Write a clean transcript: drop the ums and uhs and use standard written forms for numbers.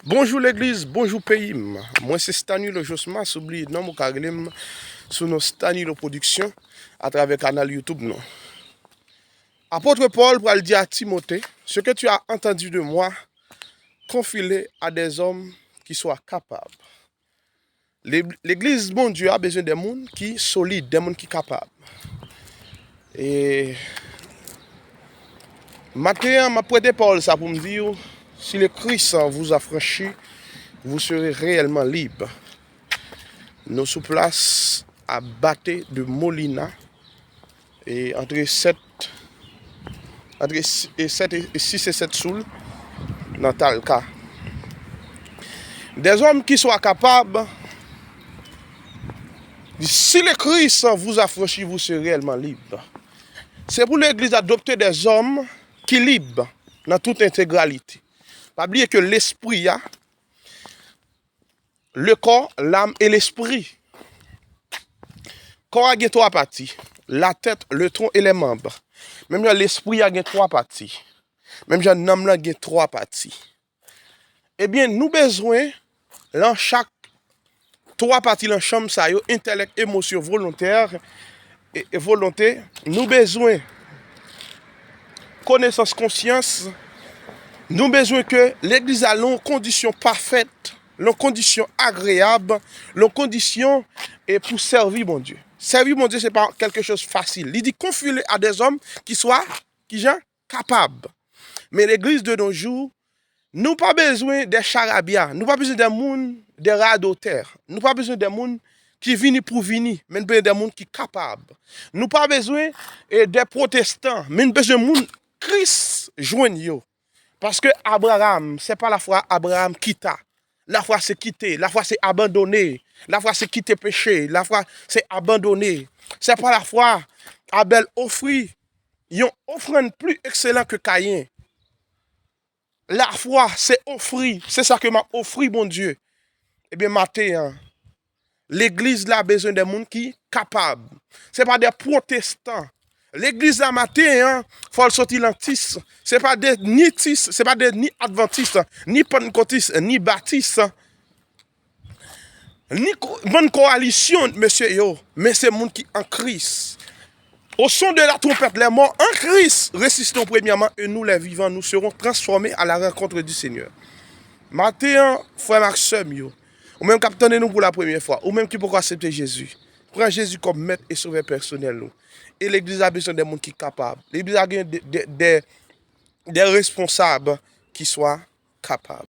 Bonjour l'église, bonjour pays. Moi c'est Stanilo Josma, s'oublie non mon carrelem sur nos Stanilo Production à travers le canal YouTube non. Apôtre Paul pour le dire à Timothée, ce que tu as entendu de moi, confie-le à des hommes qui soient capables. L'église, bon Dieu, a besoin des gens qui sont solides, des gens qui sont capables. Et maintenant, ma prêté Paul ça pour me dire, si le Christ vous a franchi, vous serez réellement libre. Nous sous place à Baté de Molina et entre 6 et 7 souls dans Talca. Des hommes qui soient capables, si le Christ vous a franchi, vous serez réellement libre. C'est pour l'Église d'adopter des hommes qui sont libres dans toute intégralité. Pas oublier que l'esprit, le corps, l'âme et l'esprit. Le corps a trois parties. La tête, le tronc et les membres. Même l'esprit a trois parties. Même l'âme a trois parties. Eh bien, nous besoin, dans chaque trois parties, dans chambre, ça y est, intellect, émotion, volontaire et volonté, nous besoin connaissance, conscience. Nous besoin que l'Église a une condition parfaite, une condition agréable, une condition pour servir mon Dieu. Servir mon Dieu, ce n'est pas quelque chose de facile. Il dit confier à des hommes qui soient capables. Mais l'Église de nos jours, nous n'avons pas besoin des charabia, nous n'avons pas besoin des gens, des radoteurs, nous n'avons pas besoin des gens qui viennent pour venir, mais nous avons besoin des gens qui sont capables. Nous n'avons pas besoin des protestants, mais nous avons besoin des gens qui Christ joignent. Parce que Abraham, ce n'est pas la foi Abraham quitta. La foi c'est quitter, la foi c'est abandonner, la foi c'est quitter péché, la foi c'est abandonner. Ce n'est pas la foi Abel offrit une offrande plus excellente que Caïn. La foi, c'est offrir. C'est ça que m'a offert, mon Dieu. Eh bien, matin, l'église là a besoin de gens qui sont capables. Ce n'est pas des protestants. L'église là, matin, il faut sortir l'antis. Ce n'est pas des nitis, ce n'est pas des ni adventistes, ni pentecôtistes, ni baptistes, ni bonne coalition, monsieur yo. Mais c'est des gens qui sont en Christ. Au son de la trompette, les morts en Christ résistons premièrement et nous les vivants, nous serons transformés à la rencontre du Seigneur. Matin, frère Maxime, ou même capitaine nous pour la première fois, ou même qui pourra accepter Jésus. Prends Jésus comme maître et sauveur personnel. Et l'Église a besoin des gens qui sont capables. L'Église a besoin des responsables qui soient capables.